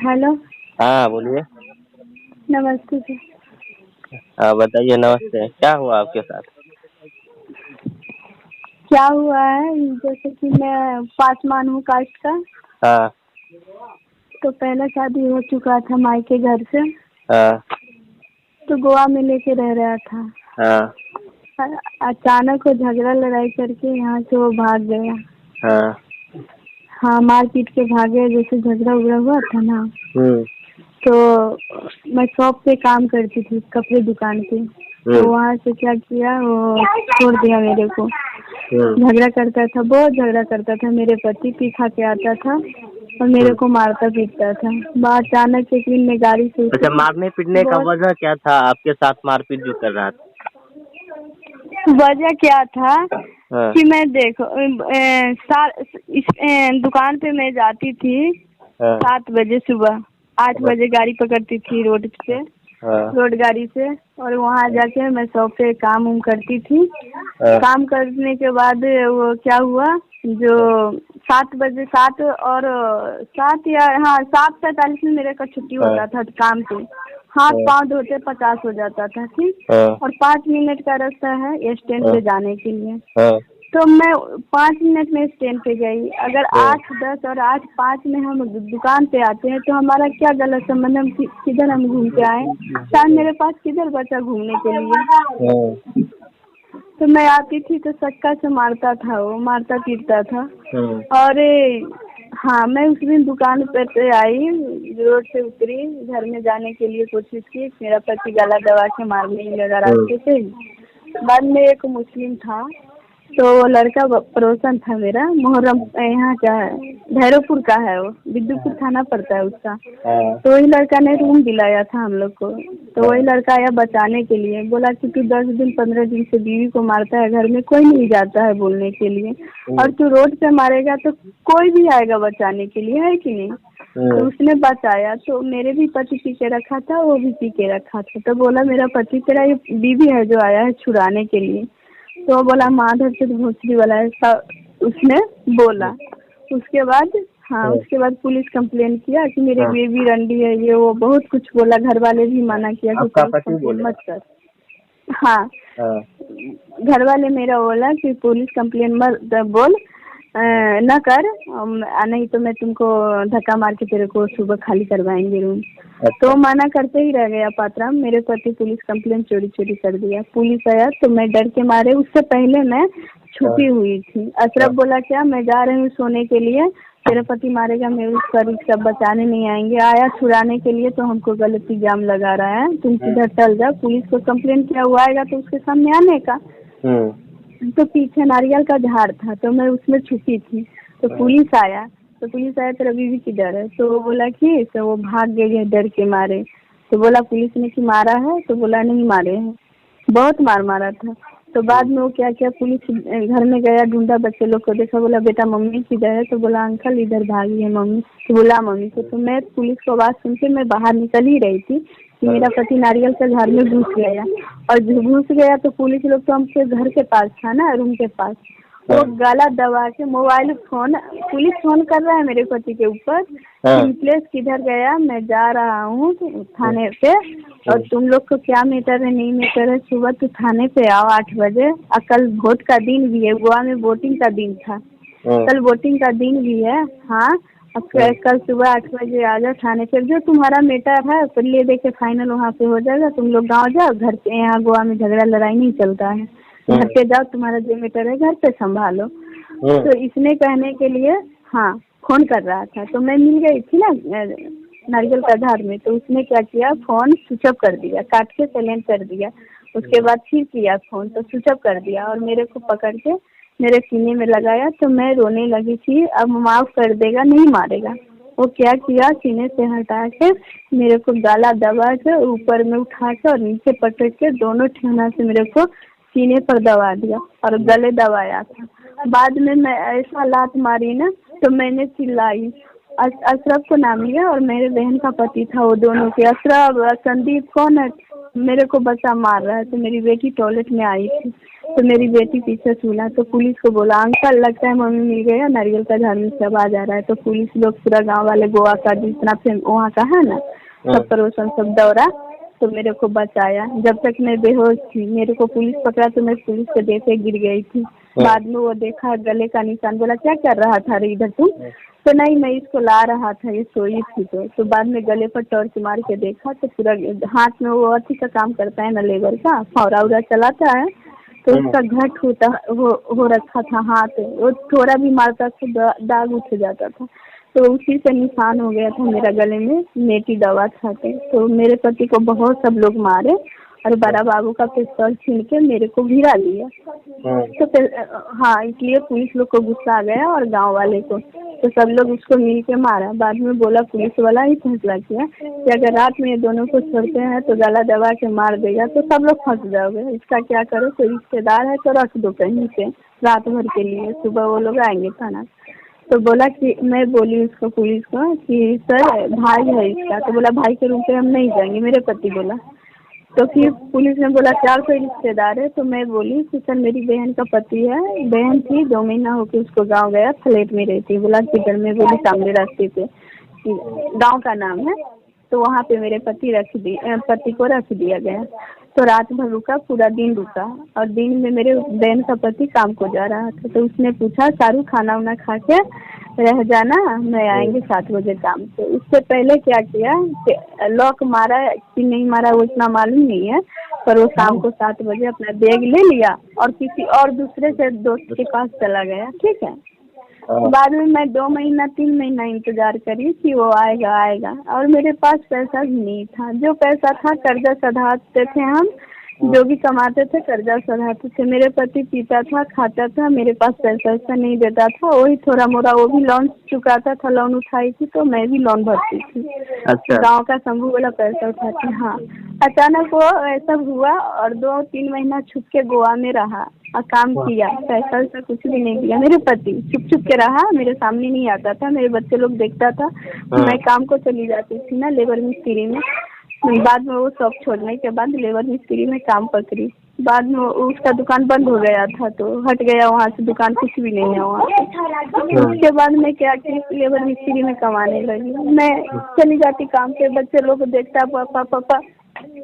Hello. हाँ बोलिए। नमस्ते सर। हाँ बताइए। नमस्ते, क्या हुआ आपके साथ? क्या हुआ है, जैसे कि मैं पासवान हूँ कास्ट का। हाँ तो पहले शादी हो चुका था मायके घर से। हाँ तो गोवा में लेके रह रहा था। हाँ अचानक वो झगड़ा लड़ाई करके यहाँ से वो भाग गया। हाँ। हाँ, मार पीट के भागे, जैसे झगड़ा उगड़ा हुआ था ना। हम्म तो मैं शॉप पे काम करती थी, कपड़े दुकान पे। तो वहाँ से क्या किया, वो छोड़ दिया मेरे को। झगड़ा करता था, बहुत झगड़ा करता था। मेरे पति पी खा के आता था और मेरे को मारता पीटता था। बाद अचानक एक दिन में गाड़ी से अच्छा, मारने पीटने का बहुत वजह क्या था आपके साथ मारपीट जो कर रहा था? वजह क्या था हाँ कि मैं देखो इस दुकान पे मैं जाती थी हाँ 7 बजे सुबह। 8 बजे गाड़ी पकड़ती थी रोड पे, हाँ रोड गाड़ी से। और वहाँ जाके मैं शॉप पे काम उम करती थी। हाँ काम करने के बाद वो क्या हुआ, जो 7 बजे, 7 या हाँ 7:45 में मेरे का छुट्टी होता था काम से। हाथ पाँव धोते 50 हो जाता था, ठीक। हाँ और 5 मिनट का रास्ता है स्टैंड पे जाने के लिए। हाँ तो मैं 5 मिनट में स्टैंड पे गई। अगर 8:10 और 8:05 में हम दुकान पे आते हैं तो हमारा क्या गलत संबंध, हम किधर हम घूम के आए। शायद मेरे पास किधर बचा घूमने के लिए। तो मैं आती थी तो सक्का से मारता था, वो मारता पीटता था। और हाँ, मैं उस दिन दुकान पे आई, रोड से उतरी, घर में जाने के लिए कोशिश की। मेरा पति गला दबा के मारने ही लगा रास्ते से। बाद में एक मुस्लिम था, तो वो लड़का पड़ोसन था मेरा, मोहर्रम यहाँ का है, भैरवपुर का है, वो बिद्दुपुर थाना पड़ता है उसका। तो वही लड़का ने रूम दिलाया था हम लोग को। तो वही लड़का आया बचाने के लिए, बोला कि तू 10 दिन 15 दिन से बीवी को मारता है, घर में कोई नहीं जाता है बोलने के लिए, और तू रोड पे मारेगा तो कोई भी आएगा बचाने के लिए, है कि नहीं। तो उसने बचाया। तो मेरे भी पति पी के रखा था, वो भी पी के रखा था। तो बोला मेरा पति तेरा ये बीवी है जो आया है छुड़ाने के लिए। तो बोला माधव से भोसड़ी वाला है, उसने बोला। उसके बाद हाँ, उसके बाद पुलिस कंप्लेन किया कि मेरे बेबी रंडी है, ये वो बहुत कुछ बोला। घर वाले भी मना किया कि पुलिस कंप्लेन मत कर। हाँ, घर वाले मेरा बोला कि पुलिस कंप्लेन मत बोल, न कर, नहीं तो मैं तुमको धक्का मार के तेरे को सुबह खाली करवाएंगे रूम। तो मना करते ही रह गया पात्राम। मेरे पति पुलिस कंप्लेन चोरी चोरी कर दिया। पुलिस आया तो मैं डर के मारे, उससे पहले मैं छुपी हुई थी। अशरफ बोला क्या, मैं जा रही हूँ सोने के लिए, तेरे पति मारेगा, मेरे उसका रिक्शा बचाने नहीं आएंगे। आया छुड़ाने के लिए तो हमको गलत इल्जाम लगा रहा है, तुम किधर चल जाओ। पुलिस को कंप्लेन किया, हुआ आएगा तो उसके सामने आने का। तो पीछे नारियल का झाड़ था, तो मैं उसमें छुपी थी। तो पुलिस आया तेरा बीवी किधर है। तो वो बोला कि तो वो भाग गई डर के मारे। तो बोला पुलिस ने कि मारा है, तो बोला नहीं मारे हैं, बहुत मार मारा था। तो बाद में वो क्या किया, पुलिस घर में गया, ढूंढा, बच्चे लोग को देखा, बोला बेटा मम्मी किधर है। तो बोला अंकल इधर भागी है मम्मी। तो बोला मम्मी को। तो मैं पुलिस को आवाज सुन के मैं बाहर निकल ही रही थी कि मेरा पति नारियल के झाड़ में घुस गया। और घुस गया तो पुलिस लोग तो हमके घर के पास था ना, रूम के पास। वो गला दबा के मोबाइल फोन, पुलिस फोन कर रहा है मेरे पति के ऊपर, प्लेस किधर गया, मैं जा रहा हूँ थाने पे, और तुम लोग को क्या मैटर है नहीं मैटर है, सुबह तो थाने पे आओ 8 बजे। कल वोट का दिन भी है, गोवा में वोटिंग का दिन था, कल वोटिंग का दिन भी है। हाँ, कल सुबह 8 बजे आ जाओ थाने पे, जो तुम्हारा मैटर है तो ले दे के फाइनल वहाँ पे हो जाएगा। तुम लोग गाँव जाओ, घर पे यहाँ गोवा में झगड़ा लड़ाई नहीं चलता है, घर पे जाओ, तुम्हारा जो मैटर है घर पे संभालो। तो इसने कहने के लिए हाँ फोन कर रहा था। तो मैं मिल गई थी ना नारियल का झाड़ में। तो उसने क्या किया, फोन स्विच ऑफ कर दिया, काट के साइलेंट कर दिया। उसके बाद फिर किया फोन तो स्विच ऑफ कर दिया, और मेरे को पकड़ के मेरे सीने में लगाया। तो मैं रोने लगी थी, अब माफ कर देगा नहीं मारेगा। वो क्या किया, सीने से हटा के मेरे को गला दबा के ऊपर में उठा के और नीचे पटक के दोनों ठेना से मेरे को सीने पर दबा दिया और गले दबाया था। बाद में मैं ऐसा लात मारी ना, तो मैंने चिल्लाई। अशरफ को नाम लिया और मेरे बहन का पति था, वो दोनों के। अशरफ, संदीप कौन है, मेरे को बच्चा मार रहा है। तो मेरी बेटी टॉयलेट में आई थी, तो मेरी बेटी पीछे सुना तो पुलिस को बोला, अंकल लगता है मम्मी मिल गई है, नारियल का झाड़ में से आवाज आ रहा है। तो पुलिस लोग पूरा गांव वाले गोवा का जितना वहाँ का है ना सब पड़ोसन सब दौड़ा तो मेरे को बचाया। जब तक मैं बेहोश थी मेरे को पुलिस पकड़ा तो मैं पुलिस को देखे गिर गई थी। बाद में वो देखा गले का निशान, बोला क्या कर रहा था रे इधर तुम? तो नहीं मैं इसको ला रहा था, ये सोई थी। तो बाद में गले पर टॉर्च मार के देखा तो पूरा हाथ में वो अथी का काम करता है ना लेबर का, फौरा उरा चलाता है तो उसका घट होता हो रखा था हाथ, वो थोड़ा भी मारता तो दाग उठ जाता था। तो उसी से निशान हो गया था मेरा गले में, नेटी दवा खाते। तो मेरे पति को बहुत सब लोग मारे और बड़ा बाबू का पिस्तौल छीन के मेरे को गिरा दिया। तो हाँ इसलिए पुलिस लोग को गुस्सा आ गया और गांव वाले को, तो सब लोग उसको मिल के मारा। बाद में बोला पुलिस वाला ही फैसला किया कि अगर रात में ये दोनों को छोड़ते हैं तो गला दबा के मार देगा तो सब लोग फंस जाओगे, इसका क्या करो, कोई रिश्तेदार है तो रख दो कहीं पे रात भर के लिए, सुबह वो लोग आएंगे थाना। तो बोला कि मैं बोली उसको पुलिस को कि सर भाई है इसका, तो बोला भाई के रूम पे हम नहीं जाएंगे, मेरे पति बोला। तो फिर पुलिस ने बोला क्या कोई रिश्तेदार है? तो मैं बोली कि सर मेरी बहन का पति है, बहन थी 2 महीना होके उसको गांव गया, फ्लैट में रहती है। बोला किधर में? बोली सामने रास्ते पे, गांव का नाम है। तो वहाँ पे मेरे पति को रख दिया गया। तो रात भर रुका, पूरा दिन रुका और दिन में मेरे बहन का पति काम को जा रहा था। तो उसने पूछा सारू खाना वाना खा के रह जाना, मैं आएंगे 7 बजे काम से। उससे पहले क्या किया कि लॉक मारा कि नहीं मारा वो इतना मालूम नहीं है, पर वो शाम को 7 बजे अपना बैग ले लिया और किसी और दूसरे से दोस्त के पास चला गया। ठीक है, बाद में मैं 2 महीना 3 महीना इंतजार करी कि वो आएगा और मेरे पास पैसा भी नहीं था। जो पैसा था कर्जा सधाते थे हम, जो भी कमाते थे कर्जा सधाते थे। मेरे पति पीता था खाता था, मेरे पास पैसा नहीं देता था, वही थोड़ा मोड़ा वो भी लोन चुकाता था, लोन उठाई थी तो मैं भी लोन भरती थी। अच्छा। गाँव का शंभू वाला पैसा उठाती। हाँ, अचानक वो ऐसा हुआ और 2-3 महीना छुप के गोवा में रहा और काम किया, पैसा वैसा कुछ भी नहीं दिया। मेरे पति छुप के रहा, मेरे सामने नहीं आता था, मेरे बच्चे लोग देखता था। मैं काम को चली जाती थी ना लेबर मिस्त्री में। बाद में वो सब छोड़ने के बाद लेबर मिस्त्री में काम पकड़ी। बाद में उसका दुकान बंद हो गया था तो हट गया वहाँ से, दुकान कुछ भी नहीं है वहाँ पे। उसके बाद मैं क्या कि लेबर मिस्त्री में कमाने लगी। मैं चली जाती काम पे, बच्चे लोग देखता पापा पापा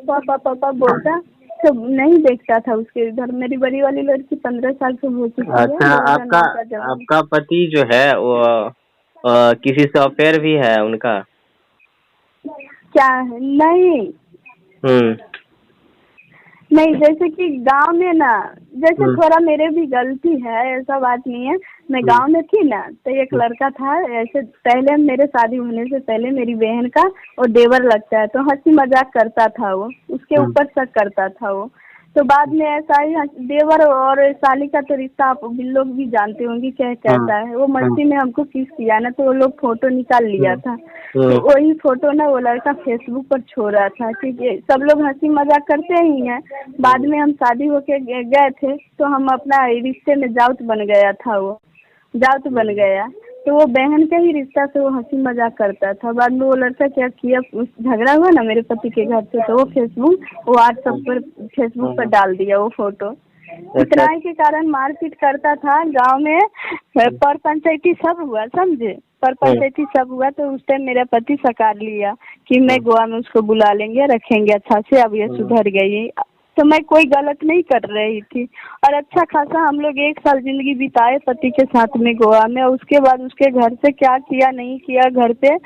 पापा पापा बोलता तो नहीं देखता था उसके इधर। मेरी बड़ी वाली लड़की 15 साल से हो चुकी है। अच्छा, आपका पति जो है वो किसी से अफेयर भी है उनका? क्या है? नहीं, जैसे कि गांव में ना, जैसे थोड़ा मेरे भी गलती है, ऐसा बात नहीं है। मैं गांव में थी ना तो एक लड़का था, ऐसे पहले मेरे शादी होने से पहले मेरी बहन का वो देवर लगता है, तो हंसी मजाक करता था वो, उसके ऊपर शक करता था वो। तो बाद में ऐसा ही देवर और साली का तो रिश्ता आप लोग भी जानते होंगे क्या कहता है। वो मस्ती में हमको किस किया ना तो वो लोग फोटो निकाल लिया था। तो वही फोटो ना वो लड़का फेसबुक पर छोड़ रहा था, ठीक है। सब लोग हंसी मजाक करते ही हैं। बाद में हम शादी होके गए थे तो हम अपना रिश्ते में जाउत बन गया था, वो जाउत बन गया। तो वो बहन के ही रिश्ता से वो हंसी मजाक करता था। बाद में वो लड़का क्या किया, झगड़ा हुआ ना मेरे पति के घर से, तो वो फेसबुक पर डाल दिया वो फोटो। इतना के कारण मारपीट करता था गांव में। पर पंचायती सब हुआ, समझे, पर पंचायती सब हुआ तो उस टाइम मेरा पति सकार लिया कि मैं गोवा में उसको बुला लेंगे, रखेंगे अच्छा से, अब ये सुधर गई। तो मैं कोई गलत नहीं कर रही थी और अच्छा खासा हम लोग 1 साल जिंदगी बिताए पति के साथ में गोवा में। और उसके बाद उसके घर से क्या किया नहीं किया, घर पे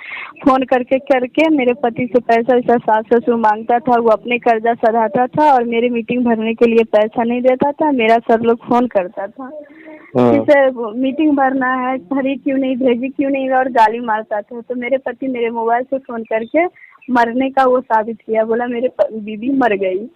फोन करके मेरे पति से पैसा वैसा सास ससुर मांगता था, वो अपने कर्जा सधाता था और मेरे मीटिंग भरने के लिए पैसा नहीं देता था। मेरा सर लोग फोन करता था जैसे मीटिंग भरना है, भरी क्यों नहीं, भेजी क्यों नहीं, और गाली मारता था। तो मेरे पति मेरे मोबाइल से फोन करके मरने का वो साबित किया, बोला मेरे बीवी मर गई।